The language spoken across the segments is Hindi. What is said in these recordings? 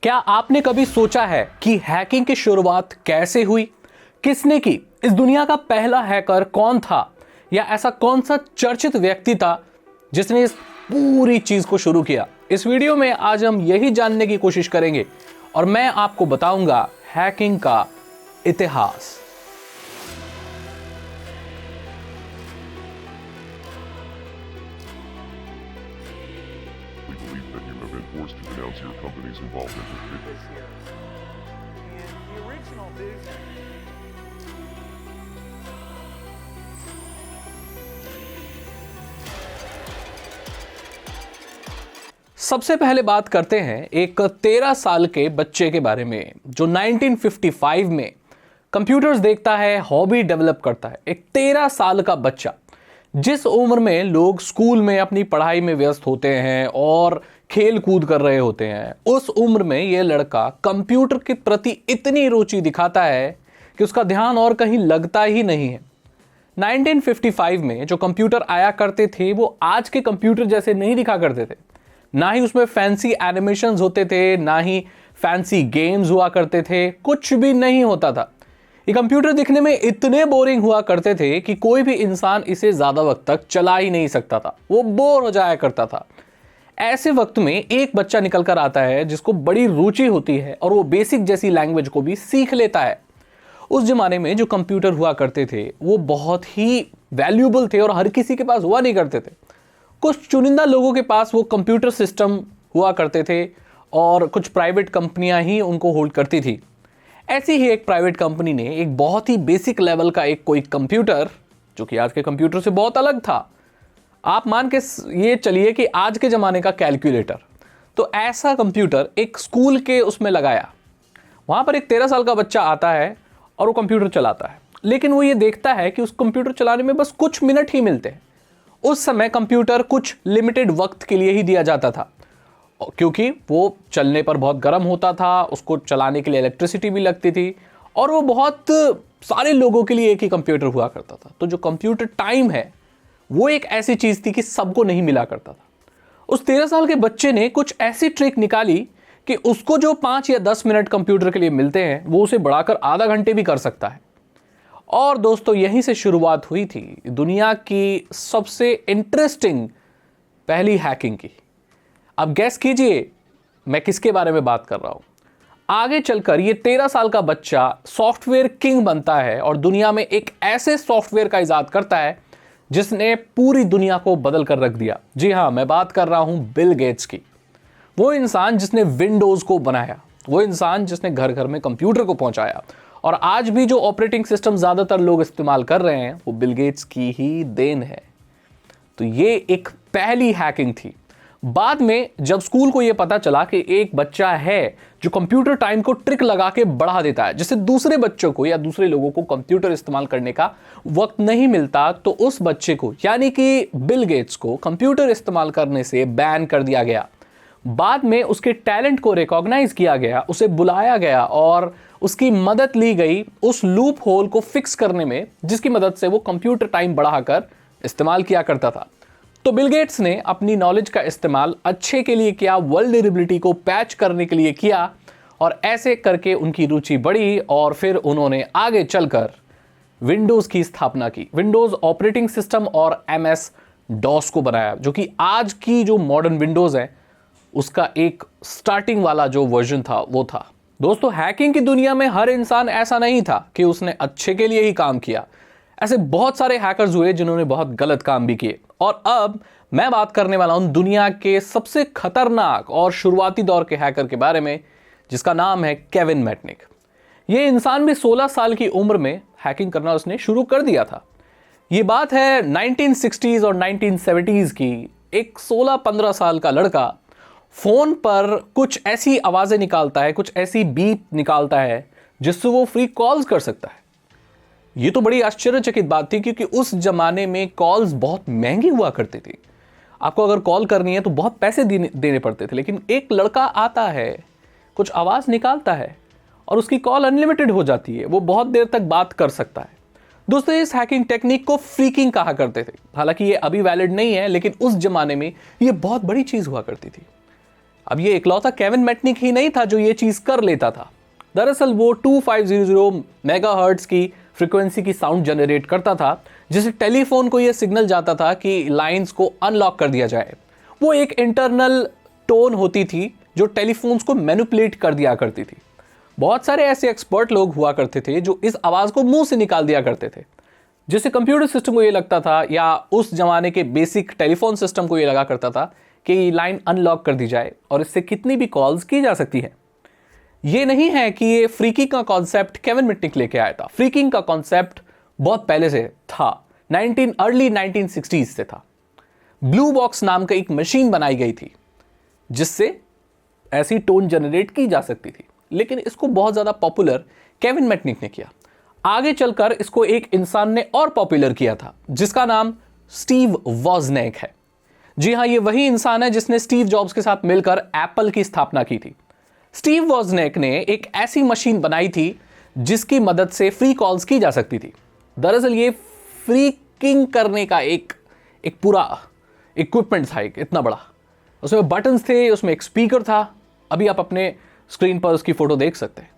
क्या आपने कभी सोचा है कि हैकिंग की शुरुआत कैसे हुई? किसने की? इस दुनिया का पहला हैकर कौन था? या ऐसा कौन सा चर्चित व्यक्ति था जिसने इस पूरी चीज को शुरू किया? इस वीडियो में आज हम यही जानने की कोशिश करेंगे और मैं आपको बताऊंगा हैकिंग का इतिहास। We believe that you have been forced to denounce your company's involvement with this year. And the original vision. सबसे पहले बात करते हैं एक 13 साल के बच्चे के बारे में जो 1955 में कंप्यूटर्स देखता है, हॉबी डेवलप करता है। एक 13 साल का बच्चा, जिस उम्र में लोग स्कूल में अपनी पढ़ाई में व्यस्त होते हैं और खेल कूद कर रहे होते हैं, उस उम्र में यह लड़का कंप्यूटर के प्रति इतनी रुचि दिखाता है कि उसका ध्यान और कहीं लगता ही नहीं है। 1955 में जो कंप्यूटर आया करते थे वो आज के कंप्यूटर जैसे नहीं दिखा करते थे। ना ही उसमें फैंसी एनिमेशंस होते थे, ना ही फैंसी गेम्स हुआ करते थे, कुछ भी नहीं होता था। ये कंप्यूटर दिखने में इतने बोरिंग हुआ करते थे कि कोई भी इंसान इसे ज्यादा वक्त तक चला ही नहीं सकता था, वो बोर हो जाया करता था। ऐसे वक्त में एक बच्चा निकल कर आता है जिसको बड़ी रुचि होती है और वो बेसिक जैसी लैंग्वेज को भी सीख लेता है। उस जमाने में जो कंप्यूटर हुआ करते थे वो बहुत ही वैल्यूएबल थे और हर किसी के पास हुआ नहीं करते थे। कुछ चुनिंदा लोगों के पास वो कंप्यूटर सिस्टम हुआ करते थे और कुछ प्राइवेट कंपनियां ही उनको होल्ड करती थी। ऐसी ही एक प्राइवेट कंपनी ने एक बहुत ही बेसिक लेवल का एक कोई कंप्यूटर, जो कि आज के कंप्यूटर से बहुत अलग था, आप मान के ये चलिए कि आज के ज़माने का कैलकुलेटर, तो ऐसा कंप्यूटर एक स्कूल के उसमें लगाया। वहाँ पर एक 13 साल का बच्चा आता है और वो कंप्यूटर चलाता है, लेकिन वो ये देखता है कि उस कंप्यूटर चलाने में बस कुछ मिनट ही मिलते हैं। उस समय कंप्यूटर कुछ लिमिटेड वक्त के लिए ही दिया जाता था क्योंकि वो चलने पर बहुत गर्म होता था, उसको चलाने के लिए इलेक्ट्रिसिटी भी लगती थी और वो बहुत सारे लोगों के लिए एक ही कंप्यूटर हुआ करता था। तो जो कंप्यूटर टाइम है वो एक ऐसी चीज़ थी कि सबको नहीं मिला करता था। उस 13 साल के बच्चे ने कुछ ऐसी ट्रिक निकाली कि उसको जो 5 या 10 मिनट कंप्यूटर के लिए मिलते हैं वो उसे बढ़ाकर आधा घंटे भी कर सकता है। और दोस्तों, यहीं से शुरुआत हुई थी दुनिया की सबसे इंटरेस्टिंग पहली हैकिंग की। अब गैस कीजिए मैं किसके बारे में बात कर रहा हूं। आगे चलकर ये 13 साल का बच्चा सॉफ्टवेयर किंग बनता है और दुनिया में एक ऐसे सॉफ्टवेयर का इजाद करता है जिसने पूरी दुनिया को बदल कर रख दिया। जी हां, मैं बात कर रहा हूं बिल गेट्स की। वो इंसान जिसने विंडोज को बनाया, वो इंसान जिसने घर घर में कंप्यूटर को पहुंचाया और आज भी जो ऑपरेटिंग सिस्टम ज्यादातर लोग इस्तेमाल कर रहे हैं वो बिल गेट्स की ही देन है। तो ये एक पहली हैकिंग थी। बाद में जब स्कूल को यह पता चला कि एक बच्चा है जो कंप्यूटर टाइम को ट्रिक लगा के बढ़ा देता है, जिससे दूसरे बच्चों को या दूसरे लोगों को कंप्यूटर इस्तेमाल करने का वक्त नहीं मिलता, तो उस बच्चे को यानी कि बिल गेट्स को कंप्यूटर इस्तेमाल करने से बैन कर दिया गया। बाद में उसके टैलेंट को रिकॉग्नाइज किया गया, उसे बुलाया गया और उसकी मदद ली गई उस लूप होल को फिक्स करने में जिसकी मदद से वो कंप्यूटर टाइम बढ़ाकर इस्तेमाल किया करता था। तो बिल गेट्स ने अपनी नॉलेज का इस्तेमाल अच्छे के लिए किया, वल्नरेबिलिटी को पैच करने के लिए किया और ऐसे करके उनकी रुचि बढ़ी और फिर उन्होंने आगे चलकर विंडोज की स्थापना की। विंडोज ऑपरेटिंग सिस्टम और MS DOS को बनाया, जो कि आज की जो मॉडर्न विंडोज है उसका एक स्टार्टिंग वाला जो वर्जन था वो था। दोस्तों, हैकिंग की दुनिया में हर इंसान ऐसा नहीं था कि उसने अच्छे के लिए ही काम किया। ऐसे बहुत सारे हैकर्स हुए जिन्होंने बहुत गलत काम भी किए। और अब मैं बात करने वाला हूं दुनिया के सबसे खतरनाक और शुरुआती दौर के हैकर के बारे में, जिसका नाम है केविन मैटनिक। यह इंसान भी 16 साल की उम्र में हैकिंग करना उसने शुरू कर दिया था। यह बात है 1960s और 1970s की। एक 16-15 साल का लड़का फोन पर कुछ ऐसी आवाजें निकालता है, कुछ ऐसी बीप निकालता है जिससे वो फ्री कॉल्स कर सकता है। ये तो बड़ी आश्चर्यचकित बात थी क्योंकि उस जमाने में कॉल्स बहुत महंगी हुआ करती थी। आपको अगर कॉल करनी है तो बहुत पैसे देने पड़ते थे, लेकिन एक लड़का आता है, कुछ आवाज निकालता है और उसकी कॉल अनलिमिटेड हो जाती है, वो बहुत देर तक बात कर सकता है। दोस्तों, इस हैकिंग टेक्निक को फ्रीकिंग कहा करते थे। हालांकि ये अभी वैलिड नहीं है, लेकिन उस जमाने में ये बहुत बड़ी चीज हुआ करती थी। अब ये इकलौता केविन मैटनिक ही नहीं था जो ये चीज़ कर लेता था। दरअसल वो 2500 मेगाहर्ट्ज की फ्रीक्वेंसी की साउंड जनरेट करता था, जिससे टेलीफोन को ये सिग्नल जाता था कि लाइंस को अनलॉक कर दिया जाए। वो एक इंटरनल टोन होती थी जो टेलीफोन्स को मैनिपुलेट कर दिया करती थी। बहुत सारे ऐसे एक्सपर्ट लोग हुआ करते थे जो इस आवाज़ को मुंह से निकाल दिया करते थे, जिससे कंप्यूटर सिस्टम को ये लगता था या उस जमाने के बेसिक टेलीफोन सिस्टम को ये लगा करता था कि लाइन अनलॉक कर दी जाए और इससे कितनी भी कॉल्स की जा सकती है। ये नहीं है कि ये फ्रीकिंग का कॉन्सेप्ट केविन मैटनिक लेके आया था। फ्रीकिंग का कॉन्सेप्ट बहुत पहले से था, अर्ली 1960s से था। ब्लू बॉक्स नाम का एक मशीन बनाई गई थी जिससे ऐसी टोन जनरेट की जा सकती थी, लेकिन इसको बहुत ज़्यादा पॉपुलर केविन मैटनिक ने किया। आगे चलकर इसको एक इंसान ने और पॉपुलर किया था जिसका नाम स्टीव वॉजनेक है। जी हाँ, ये वही इंसान है जिसने स्टीव जॉब्स के साथ मिलकर एप्पल की स्थापना की थी। स्टीव वॉजनेक ने एक ऐसी मशीन बनाई थी जिसकी मदद से फ्री कॉल्स की जा सकती थी। दरअसल ये फ्रीकिंग करने का एक पूरा इक्विपमेंट था, एक इतना बड़ा। उसमें बटन्स थे, उसमें एक स्पीकर था। अभी आप अपने स्क्रीन पर उसकी फोटो देख सकते हैं।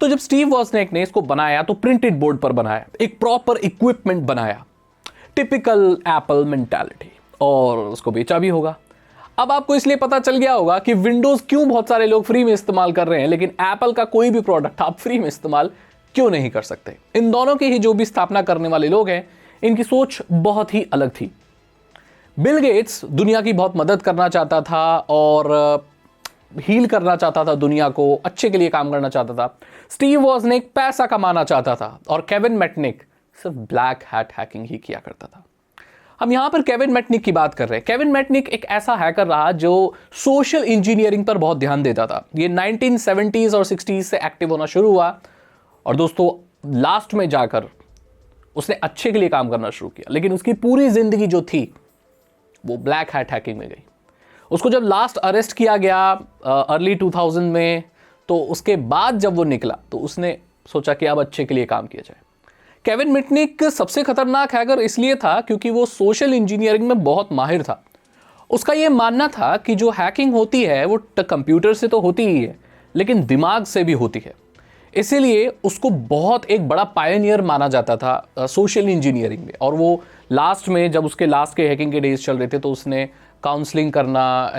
तो जब स्टीव वॉजनेक ने इसको बनाया तो प्रिंटेड बोर्ड पर बनाया, एक प्रॉपर इक्विपमेंट बनाया, टिपिकल एप्पल मेंटालिटी, और उसको बेचा भी होगा। अब आपको इसलिए पता चल गया होगा कि विंडोज क्यों बहुत सारे लोग फ्री में इस्तेमाल कर रहे हैं, लेकिन एप्पल का कोई भी प्रोडक्ट आप फ्री में इस्तेमाल क्यों नहीं कर सकते। इन दोनों की ही जो भी स्थापना करने वाले लोग हैं, इनकी सोच बहुत ही अलग थी। बिल गेट्स दुनिया की बहुत मदद करना चाहता था और हील करना चाहता था, दुनिया को अच्छे के लिए काम करना चाहता था। स्टीव वॉजनेक पैसा कमाना चाहता था और केविन मैटनिक सिर्फ ब्लैक हैट हैकिंग ही किया करता था। हम यहां पर केविन मैटनिक की बात कर रहे हैं। केविन मैटनिक एक ऐसा हैकर रहा जो सोशल इंजीनियरिंग पर बहुत ध्यान देता था। ये 1970s और 60s से एक्टिव होना शुरू हुआ और दोस्तों लास्ट में जाकर उसने अच्छे के लिए काम करना शुरू किया, लेकिन उसकी पूरी जिंदगी जो थी वो ब्लैक हैट हैकिंग में गई। उसको जब लास्ट अरेस्ट किया गया अर्ली 2000 में, तो उसके बाद जब वो निकला तो उसने सोचा कि अब अच्छे के लिए काम किया जाए। केविन मैटनिक सबसे खतरनाक हैकर इसलिए था क्योंकि वो सोशल इंजीनियरिंग में बहुत माहिर था। उसका ये मानना था कि जो हैकिंग होती है वो कंप्यूटर से तो होती ही है, लेकिन दिमाग से भी होती है। इसीलिए उसको बहुत एक बड़ा पायनियर माना जाता था सोशल इंजीनियरिंग में। और वो लास्ट में, जब उसके लास्ट के हैकिंग के डेज चल रहे थे, तो उसने काउंसलिंग करना,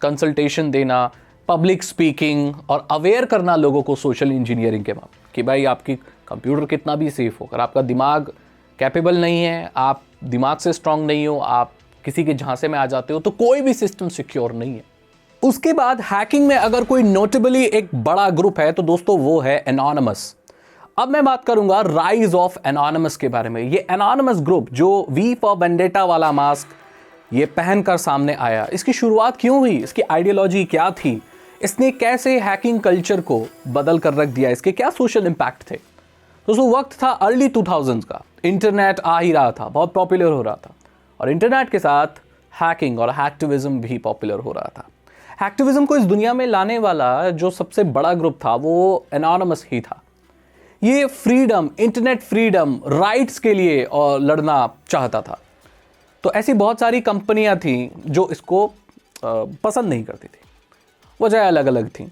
कंसल्टेशन देना, पब्लिक स्पीकिंग और अवेयर करना लोगों को सोशल इंजीनियरिंग के बारे में कि भाई आपकी कंप्यूटर कितना भी सेफ हो, अगर आपका दिमाग कैपेबल नहीं है, आप दिमाग से स्ट्रांग नहीं हो, आप किसी के झांसे में आ जाते हो, तो कोई भी सिस्टम सिक्योर नहीं है। उसके बाद हैकिंग में अगर कोई नोटेबली एक बड़ा ग्रुप है तो दोस्तों वो है एनोनिमस। अब मैं बात करूंगा राइज ऑफ एनोनिमस के बारे में। ये एनोनिमस ग्रुप जो वी फॉर वेंडेटा वाला मास्क ये पहनकर सामने आया, इसकी शुरुआत क्यों हुई, इसकी आइडियोलॉजी क्या थी, इसने कैसे हैकिंग कल्चर को बदल कर रख दिया, इसके क्या सोशल इंपैक्ट थे। दोस्तों वक्त था अर्ली 2000s का, इंटरनेट आ ही रहा था, बहुत पॉपुलर हो रहा था, और इंटरनेट के साथ हैकिंग और हैक्टिविज्म भी पॉपुलर हो रहा था। हैक्टिविज्म को इस दुनिया में लाने वाला जो सबसे बड़ा ग्रुप था वो एनोनिमस ही था। ये फ्रीडम, इंटरनेट फ्रीडम, राइट्स के लिए और लड़ना चाहता था। तो ऐसी बहुत सारी कंपनियां थी जो इसको पसंद नहीं करती थी, वजह अलग अलग थी।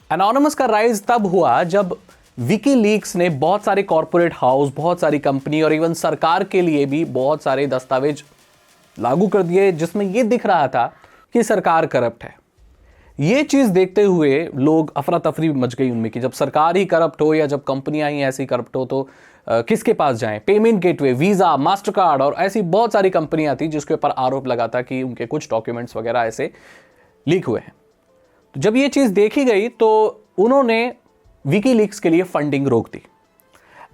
एनोनिमस का राइज तब हुआ जब विकीलीक्स ने बहुत सारे कॉरपोरेट हाउस, बहुत सारी कंपनी और इवन सरकार के लिए भी बहुत सारे दस्तावेज लागू कर दिए जिसमें यह दिख रहा था कि सरकार करप्ट है। ये चीज़ देखते हुए लोग अफरा तफरी मच गई उनमें कि जब सरकार ही करप्ट हो या जब कंपनियां ही ऐसी करप्ट हो तो किसके पास जाएं। Payment gateway, visa, master card और ऐसी बहुत सारी कंपनियां थी जिसके ऊपर आरोप लगा था कि उनके कुछ डॉक्यूमेंट्स वगैरह ऐसे लीक हुए हैं। तो जब ये चीज़ देखी गई तो उन्होंने विकीलीक्स के लिए फंडिंग रोक दी।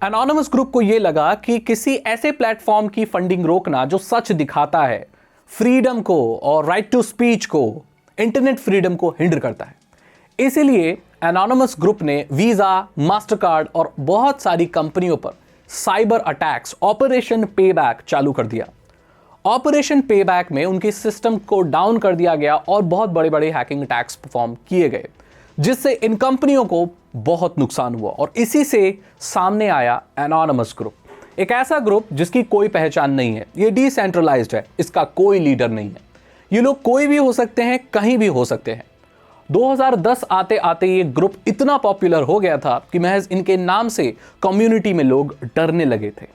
एनोनिमस ग्रुप को ये लगा कि किसी ऐसे प्लेटफॉर्म की फंडिंग रोकना जो सच दिखाता है, फ्रीडम को और राइट टू स्पीच को, इंटरनेट फ्रीडम को हिंडर करता है। इसीलिए एनोनिमस ग्रुप ने वीज़ा, मास्टरकार्ड और बहुत सारी कंपनियों पर साइबर अटैक्स, ऑपरेशन पेबैक चालू कर दिया। ऑपरेशन पेबैक में उनके सिस्टम को डाउन कर दिया गया और बहुत बड़े बड़े हैकिंग अटैक्स परफॉर्म किए गए, जिससे इन कंपनियों को बहुत नुकसान हुआ। और इसी से सामने आया एनोनिमस ग्रुप, एक ऐसा ग्रुप जिसकी कोई पहचान नहीं है, ये डिसेंट्रलाइज्ड है, इसका कोई लीडर नहीं है। ये लोग कोई भी हो सकते हैं, कहीं भी हो सकते हैं। 2010 आते आते ये ग्रुप इतना पॉपुलर हो गया था कि महज इनके नाम से कम्युनिटी में लोग डरने लगे थे।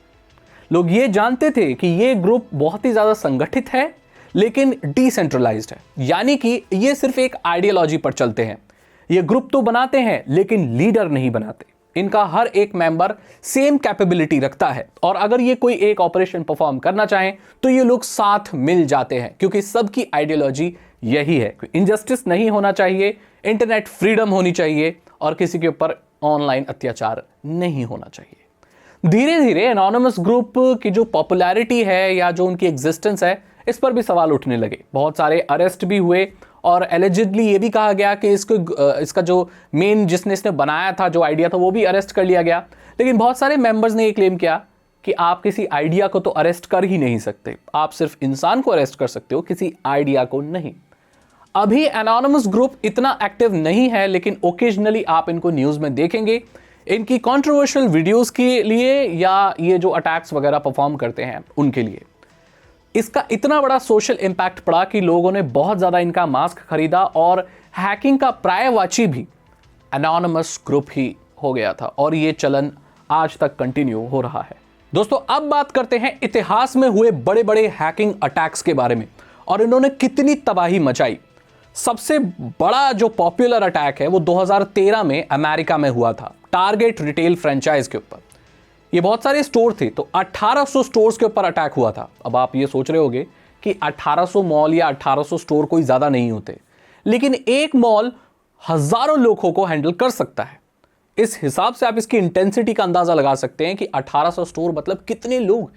लोग ये जानते थे कि ये ग्रुप बहुत ही ज़्यादा संगठित है लेकिन डिसेंट्रलाइज्ड है, यानी कि ये सिर्फ एक आइडियोलॉजी पर चलते हैं। ये ग्रुप तो बनाते हैं लेकिन लीडर नहीं बनाते। इनका हर एक मेंबर सेम कैपेबिलिटी रखता है और अगर ये कोई एक ऑपरेशन परफॉर्म करना चाहें तो ये लोग साथ मिल जाते हैं, क्योंकि सबकी आइडियोलॉजी यही है कि इनजस्टिस नहीं होना चाहिए, इंटरनेट फ्रीडम होनी चाहिए और किसी के ऊपर ऑनलाइन अत्याचार नहीं होना चाहिए। धीरे धीरे एनोनिमस ग्रुप की जो पॉपुलैरिटी है या जो उनकी एग्जिस्टेंस है, इस पर भी सवाल उठने लगे। बहुत सारे अरेस्ट भी हुए और एलिजिडली ये भी कहा गया कि इसका जो मेन जिसने इसने बनाया था, जो आइडिया था, वो भी अरेस्ट कर लिया गया। लेकिन बहुत सारे मेंबर्स ने ये क्लेम किया कि आप किसी आइडिया को तो अरेस्ट कर ही नहीं सकते, आप सिर्फ इंसान को अरेस्ट कर सकते हो, किसी आइडिया को नहीं। अभी एनोनिमस ग्रुप इतना एक्टिव नहीं है, लेकिन ओकेजनली आप इनको न्यूज़ में देखेंगे इनकी कंट्रोवर्शियल वीडियोस के लिए या ये जो अटैक्स वगैरह परफॉर्म करते हैं उनके लिए। इसका इतना बड़ा सोशल इंपैक्ट पड़ा कि लोगों ने बहुत ज़्यादा इनका मास्क खरीदा और हैकिंग का पर्यायवाची भी एनोनिमस ग्रुप ही हो गया था और ये चलन आज तक कंटिन्यू हो रहा है। दोस्तों, अब बात करते हैं इतिहास में हुए बड़े बड़े हैकिंग अटैक्स के बारे में और इन्होंने कितनी तबाही मचाई। सबसे बड़ा जो पॉपुलर अटैक है वो 2013 में अमेरिका में हुआ था, टारगेट रिटेल फ्रेंचाइज के ऊपर। ये बहुत सारे स्टोर थे, तो 1800 स्टोर्स के ऊपर अटैक हुआ था। अब आप ये सोच रहे होंगे कि 1800 मॉल या 1800 स्टोर कोई ज़्यादा नहीं होते, लेकिन एक मॉल हज़ारों लोगों को हैंडल कर सकता है। इस हिसाब से आप इसकी इंटेंसिटी का अंदाज़ा लगा सकते हैं कि 1800 स्टोर मतलब कितने लोग।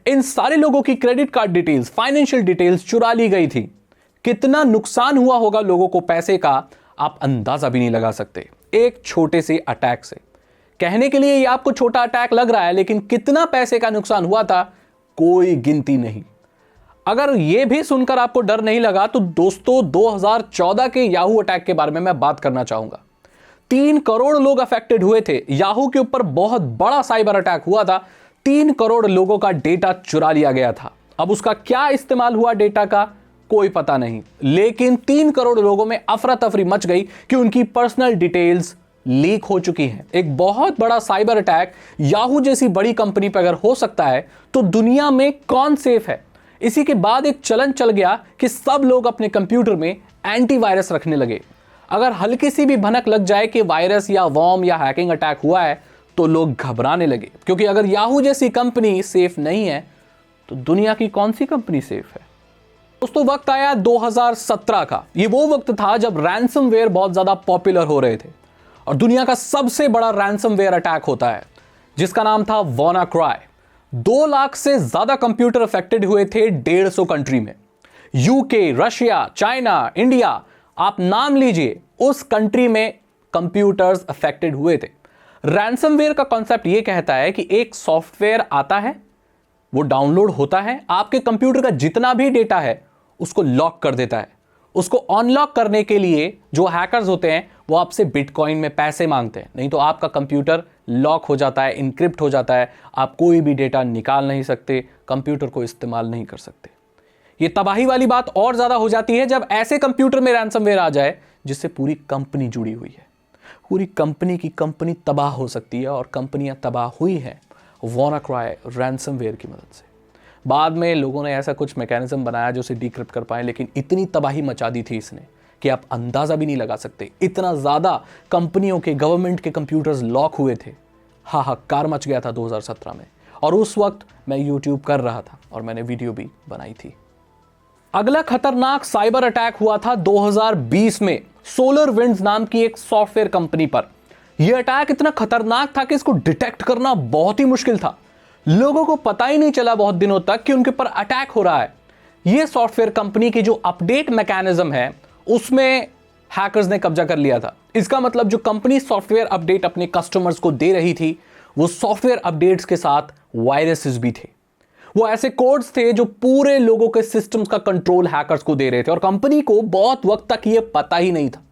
इन सारे लोगों की credit card details, financial details चुरा ली गई थी। कितना नुकसान हुआ होगा लोगों को पैसे का, आप अंदाज़ा भी नहीं लगा सकते एक छोटे से अटैक से। कहने के लिए ये आपको छोटा अटैक लग रहा है, लेकिन कितना पैसे का नुकसान हुआ था कोई गिनती नहीं। अगर ये भी सुनकर आपको डर नहीं लगा तो दोस्तों 2014 के याहू अटैक के बारे में मैं बात करना चाहूंगा। 3 करोड़ लोग अफेक्टेड हुए थे। याहू के ऊपर बहुत बड़ा साइबर अटैक हुआ था। 3 करोड़ लोगों का डेटा चुरा लिया गया था। अब उसका क्या इस्तेमाल हुआ डेटा का कोई पता नहीं, लेकिन 3 करोड़ लोगों में अफरा तफरी मच गई कि उनकी पर्सनल डिटेल्स लीक हो चुकी हैं। एक बहुत बड़ा साइबर अटैक याहू जैसी बड़ी कंपनी पर अगर हो सकता है तो दुनिया में कौन सेफ है। इसी के बाद एक चलन चल गया कि सब लोग अपने कंप्यूटर में एंटीवायरस रखने लगे। अगर हल्की सी भी भनक लग जाए कि वायरस या वॉर्म या हैकिंग अटैक हुआ है तो लोग घबराने लगे, क्योंकि अगर याहू जैसी कंपनी सेफ नहीं है तो दुनिया की कौन सी कंपनी सेफ है। दोस्तों, वक्त आया 2017 का। ये वो वक्त था जब रैंसमवेयर बहुत ज्यादा पॉपुलर हो रहे थे और दुनिया का सबसे बड़ा रैंसमवेयर अटैक होता है जिसका नाम था WannaCry। 2 लाख से ज्यादा कंप्यूटर अफेक्टेड हुए थे 150 कंट्री में। यूके, रशिया, चाइना, इंडिया, आप नाम लीजिए, उस कंट्री में कंप्यूटर्स अफेक्टेड हुए थे। रैंसमवेयर का कॉन्सेप्ट यह कहता है कि एक सॉफ्टवेयर आता है, वो डाउनलोड होता है, आपके कंप्यूटर का जितना भी डेटा है उसको लॉक कर देता है। उसको अनलॉक करने के लिए जो हैकर्स होते हैं वो आपसे बिटकॉइन में पैसे मांगते हैं, नहीं तो आपका कंप्यूटर लॉक हो जाता है, इनक्रिप्ट हो जाता है, आप कोई भी डेटा निकाल नहीं सकते, कंप्यूटर को इस्तेमाल नहीं कर सकते। ये तबाही वाली बात और ज़्यादा हो जाती है जब ऐसे कंप्यूटर में रैंसमवेयर आ जाए जिससे पूरी कंपनी जुड़ी हुई है। पूरी कंपनी की कंपनी तबाह हो सकती है और कंपनियां तबाह हुई हैं WannaCry रैंसमवेयर की मदद से। बाद में लोगों ने ऐसा कुछ मैकेनिज्म बनाया जो उसे डिक्रिप्ट कर पाए, लेकिन इतनी तबाही मचा दी थी इसने कि आप अंदाज़ा भी नहीं लगा सकते। इतना ज़्यादा कंपनियों के, गवर्नमेंट के कंप्यूटर्स लॉक हुए थे। हाहाकार मच गया था 2017 में, और उस वक्त मैं यूट्यूब कर रहा था और मैंने वीडियो भी बनाई थी। अगला खतरनाक साइबर अटैक हुआ था 2020 में SolarWinds नाम की एक सॉफ्टवेयर कंपनी पर। यह अटैक इतना खतरनाक था कि इसको डिटेक्ट करना बहुत ही मुश्किल था। लोगों को पता ही नहीं चला बहुत दिनों तक कि उनके ऊपर अटैक हो रहा है। यह सॉफ्टवेयर कंपनी की जो अपडेट मैकेनिज्म है उसमें हैकर्स ने कब्जा कर लिया था। इसका मतलब जो कंपनी सॉफ्टवेयर अपडेट अपने कस्टमर्स को दे रही थी वो सॉफ्टवेयर अपडेट्स के साथ वायरसेस भी थे। वो ऐसे कोड्स थे जो पूरे लोगों के सिस्टम्स का कंट्रोल हैकर्स को दे रहे थे और कंपनी को बहुत वक्त तक ये पता ही नहीं था।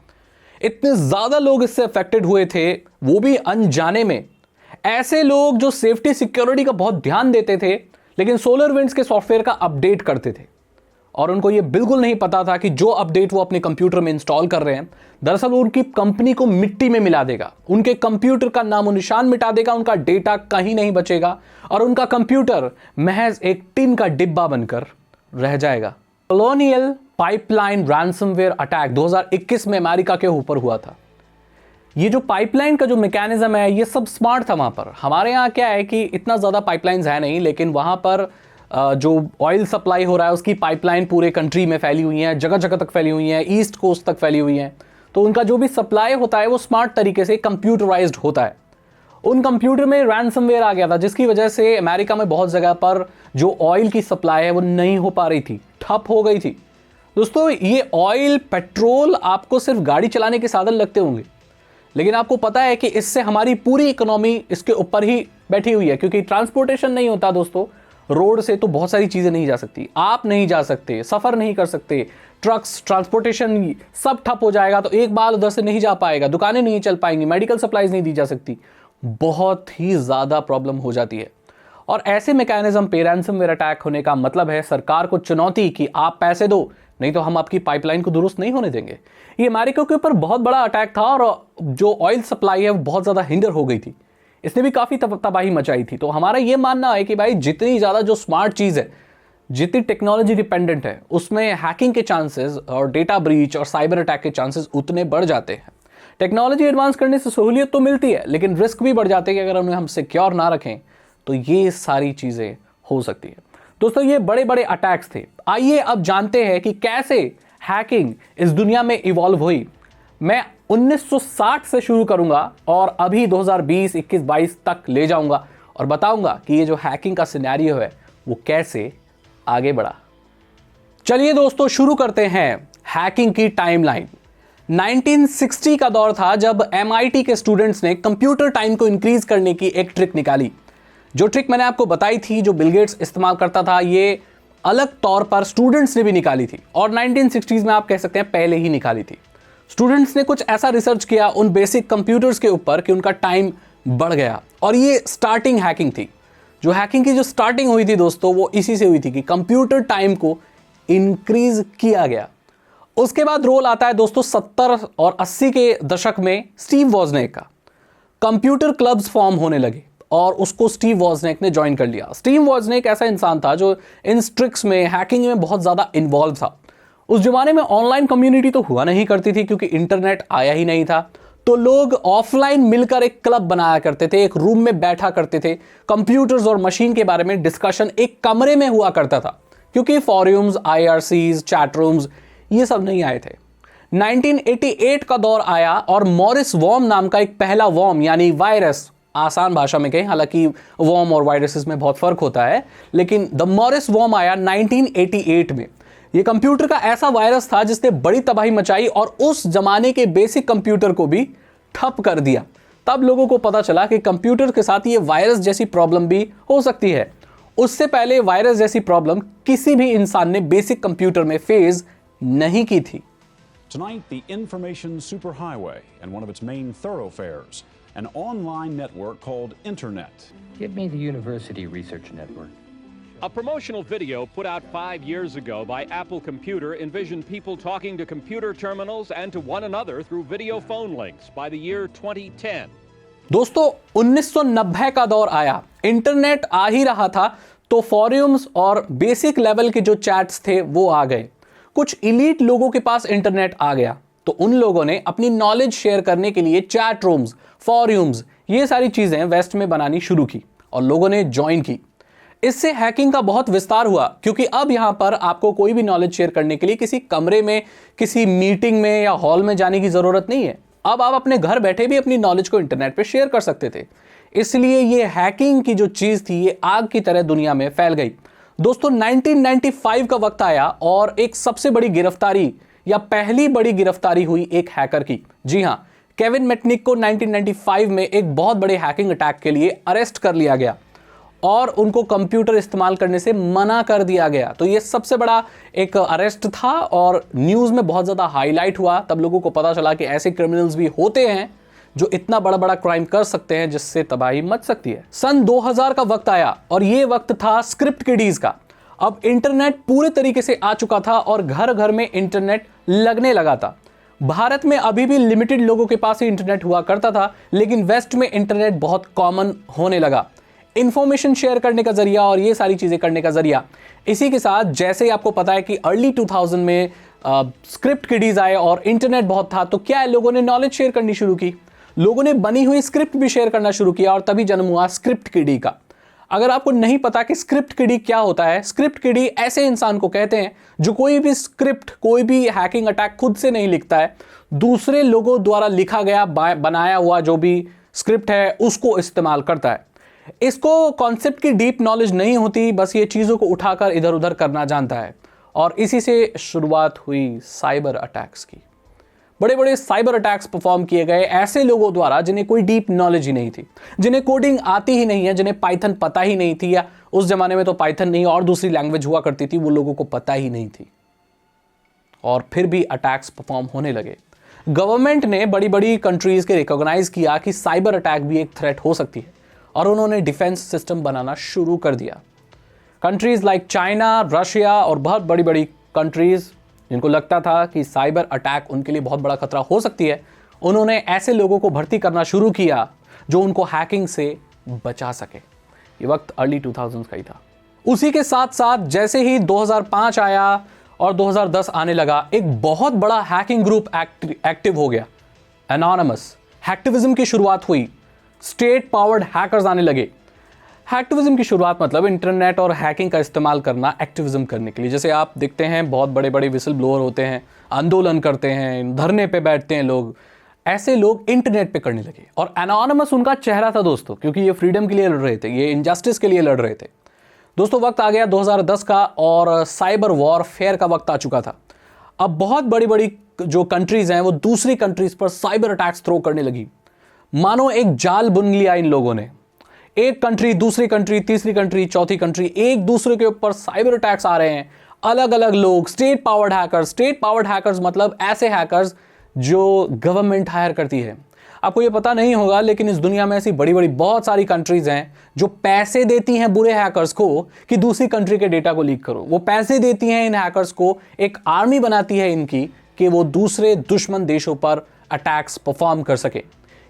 इतने ज्यादा लोग इससे अफेक्टेड हुए थे, वो भी अनजाने में। ऐसे लोग जो सेफ्टी सिक्योरिटी का बहुत ध्यान देते थे लेकिन SolarWinds के सॉफ्टवेयर का अपडेट करते थे, और उनको ये बिल्कुल नहीं पता था कि जो अपडेट वो अपने कंप्यूटर में इंस्टॉल कर रहे हैं दरअसल उनकी कंपनी को मिट्टी में मिला देगा, उनके कंप्यूटर का नामो निशान मिटा देगा, उनका डेटा कहीं नहीं बचेगा और उनका कंप्यूटर महज एक टिन का डिब्बा बनकर रह जाएगा। कॉलोनियल पाइपलाइन रैंसमवेयर अटैक 2021 में अमेरिका के ऊपर हुआ था। ये जो पाइपलाइन का जो मैकेनिज्म है ये सब स्मार्ट था वहाँ पर। हमारे यहाँ क्या है कि इतना ज़्यादा पाइपलाइंस है नहीं, लेकिन वहाँ पर जो ऑयल सप्लाई हो रहा है उसकी पाइपलाइन पूरे कंट्री में फैली हुई है, जगह जगह तक फैली हुई है, ईस्ट कोस्ट तक फैली हुई है। तो उनका जो भी सप्लाई होता है वो स्मार्ट तरीके से कंप्यूटराइज्ड होता है। उन कंप्यूटर में रैंसमवेयर आ गया था जिसकी वजह से अमेरिका में बहुत जगह पर जो ऑयल की सप्लाई है वो नहीं हो पा रही थी, ठप हो गई थी। दोस्तों ये ऑयल पेट्रोल आपको सिर्फ गाड़ी चलाने के साधन लगते होंगे, लेकिन आपको पता है कि इससे हमारी पूरी इकोनॉमी इसके ऊपर ही बैठी हुई है, क्योंकि ट्रांसपोर्टेशन नहीं होता दोस्तों, रोड से तो बहुत सारी चीज़ें नहीं जा सकती, आप नहीं जा सकते, सफ़र नहीं कर सकते, ट्रक्स ट्रांसपोर्टेशन सब ठप हो जाएगा तो एक बार उधर से नहीं जा पाएगा, दुकानें नहीं चल पाएंगी, मेडिकल सप्लाईज नहीं दी जा सकती, बहुत ही ज़्यादा प्रॉब्लम हो जाती है। और ऐसे मैकेनिज्म पे रैंसमवेयर अटैक होने का मतलब है सरकार को चुनौती कि आप पैसे दो नहीं तो हम आपकी पाइपलाइन को दुरुस्त नहीं होने देंगे। ये अमेरिका के ऊपर बहुत बड़ा अटैक था और जो ऑयल सप्लाई है वो बहुत ज़्यादा हिंडर हो गई थी, इसने भी काफ़ी तबाही मचाई थी। तो हमारा ये मानना है कि भाई जितनी ज़्यादा जो स्मार्ट चीज़ है, जितनी टेक्नोलॉजी डिपेंडेंट है, उसमें हैकिंग के चांसेस और डेटा ब्रीच और साइबर अटैक के चांसेस उतने बढ़ जाते हैं। टेक्नोलॉजी एडवांस करने से सहूलियत तो मिलती है, लेकिन रिस्क भी बढ़ जाते हैं कि अगर उन्हें हम सिक्योर ना रखें तो ये सारी चीज़ें हो सकती है। दोस्तों ये बड़े बड़े अटैक्स थे। आइए अब जानते हैं कि कैसे हैकिंग इस दुनिया में इवॉल्व हुई। मैं 1960 से शुरू करूंगा और अभी 2020, 21, 22 तक ले जाऊंगा और बताऊंगा कि ये जो हैकिंग का सिनेरियो है वो कैसे आगे बढ़ा। चलिए दोस्तों शुरू करते हैं हैकिंग की टाइमलाइन। 1960 का दौर था जब MIT के स्टूडेंट्स ने कंप्यूटर टाइम को इंक्रीज करने की एक ट्रिक निकाली। जो ट्रिक मैंने आपको बताई थी, जो बिल गेट्स इस्तेमाल करता था, ये अलग तौर पर स्टूडेंट्स ने भी निकाली थी और 1960s में आप कह सकते हैं पहले ही निकाली थी। स्टूडेंट्स ने कुछ ऐसा रिसर्च किया उन बेसिक कंप्यूटर्स के ऊपर कि उनका टाइम बढ़ गया और ये स्टार्टिंग हैकिंग थी। जो हैकिंग की जो स्टार्टिंग हुई थी दोस्तों वो इसी से हुई थी कि कंप्यूटर टाइम को इंक्रीज किया गया। उसके बाद रोल आता है दोस्तों 70 और 80 के दशक में स्टीव वॉजनेक का। कंप्यूटर क्लब्स फॉर्म होने लगे और उसको स्टीव वॉजनेक ने ज्वाइन कर लिया। स्टीव वॉजनेक ऐसा इंसान था जो इन ट्रिक्स में, हैकिंग में बहुत ज़्यादा इन्वॉल्व था। उस जमाने में ऑनलाइन कम्युनिटी तो हुआ नहीं करती थी क्योंकि इंटरनेट आया ही नहीं था, तो लोग ऑफलाइन मिलकर एक क्लब बनाया करते थे, एक रूम में बैठा करते थे, कंप्यूटर्स और मशीन के बारे में डिस्कशन एक कमरे में हुआ करता था, क्योंकि फॉरम्स, IRCs, चैट रूम्स ये सब नहीं आए थे। 1988 का दौर आया और मॉरिस वॉर्म नाम का एक पहला वॉर्म यानी वायरस, आसान भाषा में कहें, हालांकि वॉर्म और वायरसेस में बहुत फर्क होता है, लेकिन द मॉरिस वॉर्म आया 1988 में। ये कंप्यूटर का ऐसा वायरस था जिसने बड़ी तबाही मचाई और उस जमाने के बेसिक कंप्यूटर को भी ठप कर दिया। तब लोगों को पता चला कि कंप्यूटर के साथ ये वायरस जैसी प्रॉब्लम भी हो सकती है। उससे पहले वायरस जैसी प्रॉब्लम किसी भी इंसान ने बेसिक कंप्यूटर में फेस नहीं की थी। Tonight, the information superhighway and one of its main thoroughfares, an online network called Internet. Give me the University Research Network. A promotional video put out 5 years ago by Apple Computer envisioned people talking to computer terminals and to one another through video phone links by the year 2010. दोस्तों 1990 का दौर आया, इंटरनेट आ ही रहा था, तो फॉरम्स और बेसिक लेवल के जो चैट्स थे वो आ गए। कुछ इलीट लोगों के पास इंटरनेट आ गया, तो उन लोगों ने अपनी नॉलेज शेयर करने के लिए चैट रूम्स, फॉरम्स, ये सारी चीजें वेस्ट में बनानी शुरू की और लोगों ने ज्वाइन की। इससे हैकिंग का बहुत विस्तार हुआ, क्योंकि अब यहां पर आपको कोई भी नॉलेज शेयर करने के लिए किसी कमरे में, किसी मीटिंग में या हॉल में जाने की जरूरत नहीं है। अब आप अपने घर बैठे भी अपनी नॉलेज को इंटरनेट पे शेयर कर सकते थे। इसलिए ये हैकिंग की जो चीज थी ये आग की तरह दुनिया में फैल गई। दोस्तों 1995 का वक्त आया और एक सबसे बड़ी गिरफ्तारी या पहली बड़ी गिरफ्तारी हुई एक हैकर की। जी हां, केविन मेटनिक को 1995 में एक बहुत बड़े हैकिंग अटैक के लिए अरेस्ट कर लिया गया और उनको कंप्यूटर इस्तेमाल करने से मना कर दिया गया। तो ये सबसे बड़ा एक अरेस्ट था और न्यूज़ में बहुत ज़्यादा हाईलाइट हुआ। तब लोगों को पता चला कि ऐसे क्रिमिनल्स भी होते हैं जो इतना बड़ा बड़ा क्राइम कर सकते हैं जिससे तबाही मच सकती है। सन 2000 का वक्त आया और ये वक्त था स्क्रिप्ट किडीज का। अब इंटरनेट पूरे तरीके से आ चुका था और घर घर में इंटरनेट लगने लगा था। भारत में अभी भी लिमिटेड लोगों के पास ही इंटरनेट हुआ करता था, लेकिन वेस्ट में इंटरनेट बहुत कॉमन होने लगा। इंफॉर्मेशन शेयर करने का जरिया और ये सारी चीजें करने का जरिया। इसी के साथ जैसे ही आपको पता है कि अर्ली 2000 में स्क्रिप्ट किडीज आए और इंटरनेट बहुत था, तो क्या है, लोगों ने नॉलेज शेयर करनी शुरू की, लोगों ने बनी हुई स्क्रिप्ट भी शेयर करना शुरू किया और तभी जन्म हुआ स्क्रिप्ट किडी का। अगर आपको नहीं पता कि स्क्रिप्ट किडी क्या होता है, स्क्रिप्ट किडी ऐसे इंसान को कहते हैं जो कोई भी स्क्रिप्ट, कोई भी हैकिंग अटैक खुद से नहीं लिखता है, दूसरे लोगों द्वारा लिखा गया बनाया हुआ जो भी स्क्रिप्ट है उसको इस्तेमाल करता है। इसको कॉन्सेप्ट की डीप नॉलेज नहीं होती, बस ये चीज़ों को उठाकर इधर उधर करना जानता है। और इसी से शुरुआत हुई साइबर अटैक्स की। बड़े बड़े साइबर अटैक्स परफॉर्म किए गए ऐसे लोगों द्वारा जिन्हें कोई डीप नॉलेज ही नहीं थी, जिन्हें कोडिंग आती ही नहीं है, जिन्हें पाइथन पता ही नहीं थी, या उस जमाने में तो पाइथन नहीं और दूसरी लैंग्वेज हुआ करती थी, वो लोगों को पता ही नहीं थी। और फिर भी अटैक्स परफॉर्म होने लगे। गवर्नमेंट ने बड़ी बड़ी कंट्रीज के रिकॉग्नाइज किया कि साइबर अटैक भी एक थ्रेट हो सकती है और उन्होंने डिफेंस सिस्टम बनाना शुरू कर दिया। कंट्रीज लाइक चाइना, रशिया और बहुत बड़ी बड़ी कंट्रीज जिनको लगता था कि साइबर अटैक उनके लिए बहुत बड़ा खतरा हो सकती है, उन्होंने ऐसे लोगों को भर्ती करना शुरू किया जो उनको हैकिंग से बचा सके। ये वक्त अर्ली 2000s का ही था। उसी के साथ साथ जैसे ही 2005 आया और 2010 आने लगा, एक बहुत बड़ा हैकिंग ग्रुप एक्टिव हो गया, एनोनिमस। हैक्टिविज्म की शुरुआत हुई, स्टेट पावर्ड हैकर्स आने लगे। हैक्टिविज्म की शुरुआत मतलब इंटरनेट और हैकिंग का इस्तेमाल करना एक्टिविज्म करने के लिए। जैसे आप देखते हैं बहुत बड़े बड़े विसल ब्लोअर होते हैं, आंदोलन करते हैं, धरने पे बैठते हैं लोग, ऐसे लोग इंटरनेट पे करने लगे। और एनोनिमस उनका चेहरा था दोस्तों, क्योंकि ये फ्रीडम के लिए लड़ रहे थे, ये इनजस्टिस के लिए लड़ रहे थे। दोस्तों वक्त आ गया 2010 का और साइबर वॉरफेयर का वक्त आ चुका था। अब बहुत बड़ी बड़ी जो कंट्रीज हैं वो दूसरी कंट्रीज पर साइबर अटैक्स थ्रो करने लगी। मानो एक जाल बुन लिया इन लोगों ने। एक कंट्री, दूसरी कंट्री, तीसरी कंट्री, चौथी कंट्री, एक दूसरे के ऊपर साइबर अटैक्स आ रहे हैं। अलग अलग लोग, state powered hackers. State powered hackers मतलब ऐसे हैकर्स जो गवर्नमेंट हायर करती है। आपको ये पता नहीं होगा, लेकिन इस दुनिया में ऐसी बड़ी बड़ी बहुत सारी कंट्रीज हैं जो पैसे देती हैं बुरे हैकर्स को कि दूसरी कंट्री के डेटा को लीक करो। वो पैसे देती हैं इन हैकर्स को, एक आर्मी बनाती है इनकी कि वो दूसरे दुश्मन देशों पर अटैक्स परफॉर्म कर सके।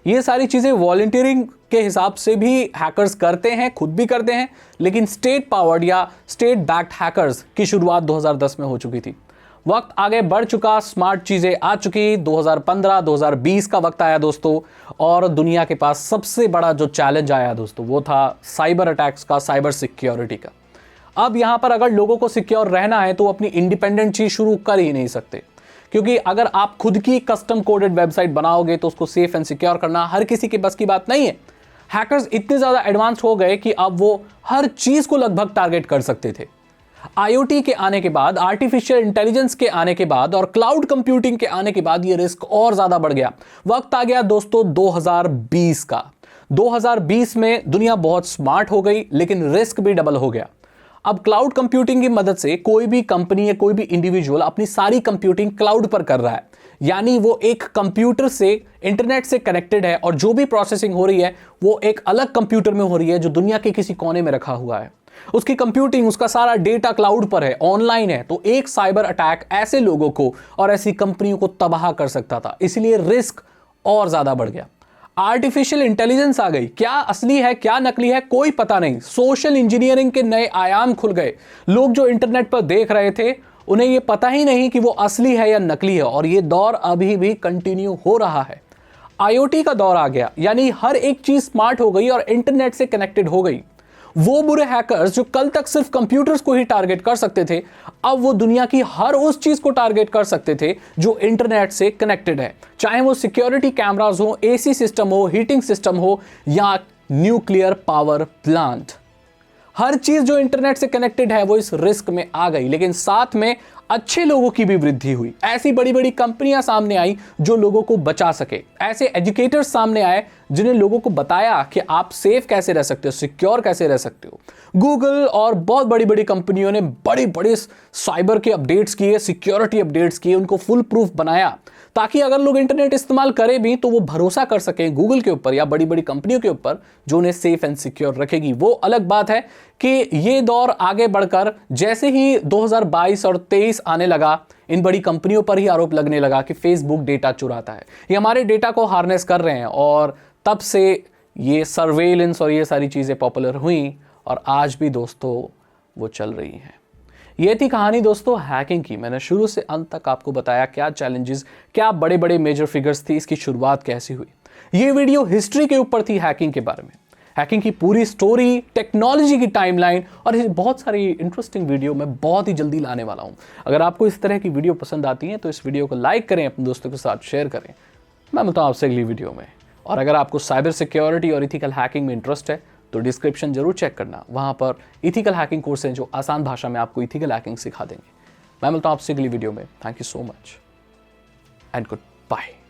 ये सारी चीज़ें वॉलंटियरिंग के हिसाब से भी हैकर्स करते हैं, खुद भी करते हैं, लेकिन स्टेट पावर्ड या स्टेट बैक्ड हैकर्स की शुरुआत 2010 में हो चुकी थी। वक्त आगे बढ़ चुका, स्मार्ट चीज़ें आ चुकी। 2015-2020 का वक्त आया दोस्तों, और दुनिया के पास सबसे बड़ा जो चैलेंज आया दोस्तों वो था साइबर अटैक्स का, साइबर सिक्योरिटी का। अब यहाँ पर अगर लोगों को सिक्योर रहना है तो वो अपनी इंडिपेंडेंट चीज़ शुरू कर ही नहीं सकते, क्योंकि अगर आप खुद की कस्टम कोडेड वेबसाइट बनाओगे तो उसको सेफ एंड सिक्योर करना हर किसी के बस की बात नहीं है। हैकर्स इतने ज़्यादा एडवांस हो गए कि अब वो हर चीज़ को लगभग टारगेट कर सकते थे। IoT के आने के बाद, आर्टिफिशियल इंटेलिजेंस के आने के बाद और क्लाउड कंप्यूटिंग के आने के बाद ये रिस्क और ज़्यादा बढ़ गया। वक्त आ गया दोस्तों 2020 का। 2020 में दुनिया बहुत स्मार्ट हो गई, लेकिन रिस्क भी डबल हो गया। अब क्लाउड कंप्यूटिंग की मदद से कोई भी कंपनी या कोई भी इंडिविजुअल अपनी सारी कंप्यूटिंग क्लाउड पर कर रहा है, यानी वो एक कंप्यूटर से, इंटरनेट से कनेक्टेड है और जो भी प्रोसेसिंग हो रही है वो एक अलग कंप्यूटर में हो रही है जो दुनिया के किसी कोने में रखा हुआ है। उसकी कंप्यूटिंग, उसका सारा डेटा क्लाउड पर है, ऑनलाइन है। तो एक साइबर अटैक ऐसे लोगों को और ऐसी कंपनियों को तबाह कर सकता था, इसलिए रिस्क और ज्यादा बढ़ गया। आर्टिफिशियल इंटेलिजेंस आ गई, क्या असली है क्या नकली है कोई पता नहीं। सोशल इंजीनियरिंग के नए आयाम खुल गए। लोग जो इंटरनेट पर देख रहे थे उन्हें यह पता ही नहीं कि वो असली है या नकली है, और ये दौर अभी भी कंटिन्यू हो रहा है। IoT का दौर आ गया, यानी हर एक चीज स्मार्ट हो गई और इंटरनेट से कनेक्टेड हो गई। वो बुरे हैकर्स जो कल तक सिर्फ कंप्यूटर्स को ही टारगेट कर सकते थे, अब वो दुनिया की हर उस चीज को टारगेट कर सकते थे जो इंटरनेट से कनेक्टेड है, चाहे वो सिक्योरिटी कैमरास हो, AC सिस्टम हो, हीटिंग सिस्टम हो या न्यूक्लियर पावर प्लांट। हर चीज जो इंटरनेट से कनेक्टेड है वो इस रिस्क में आ गई, लेकिन साथ में अच्छे लोगों की भी वृद्धि हुई। ऐसी बड़ी बड़ी कंपनियां सामने आई जो लोगों को बचा सके। ऐसे एजुकेटर्स सामने आए जिन्हें लोगों को बताया कि आप सेफ कैसे रह सकते हो, सिक्योर कैसे रह सकते हो। गूगल और बहुत बड़ी बड़ी कंपनियों ने बड़ी बड़ी साइबर के अपडेट्स किए, सिक्योरिटी अपडेट्स किए, उनको फुल प्रूफ बनाया ताकि अगर लोग इंटरनेट इस्तेमाल करें भी तो वो भरोसा कर सकें गूगल के ऊपर या बड़ी बड़ी कंपनियों के ऊपर जो उन्हें सेफ एंड सिक्योर रखेगी। वो अलग बात है कि ये दौर आगे बढ़कर जैसे ही 2022 और 23 आने लगा, इन बड़ी कंपनियों पर ही आरोप लगने लगा कि फेसबुक डेटा चुराता है, ये हमारे डेटा को हार्नेस कर रहे हैं, और तब से ये सर्वेलेंस और ये सारी चीज़ें पॉपुलर हुई और आज भी दोस्तों वो चल रही हैं। ये थी कहानी दोस्तों हैकिंग की। मैंने शुरू से अंत तक आपको बताया क्या चैलेंजेस, क्या बड़े बड़े मेजर फिगर्स थी, इसकी शुरुआत कैसे हुई। ये वीडियो हिस्ट्री के ऊपर थी हैकिंग के बारे में, हैकिंग की पूरी स्टोरी, टेक्नोलॉजी की टाइमलाइन और बहुत सारी इंटरेस्टिंग वीडियो मैं बहुत ही जल्दी लाने वाला हूँ। अगर आपको इस तरह की वीडियो पसंद आती है तो इस वीडियो को लाइक करें, अपने दोस्तों के साथ शेयर करें। मैं मिलता हूँ आपसे अगली वीडियो में। और अगर आपको साइबर सिक्योरिटी और इथिकल हैकिंग में इंटरेस्ट है तो डिस्क्रिप्शन जरूर चेक करना, वहाँ पर इथिकल हैकिंग कोर्स हैं जो आसान भाषा में आपको इथिकल हैकिंग सिखा देंगे। मैं मिलता हूँ आपसे अगली वीडियो में। Thank you so much and good bye.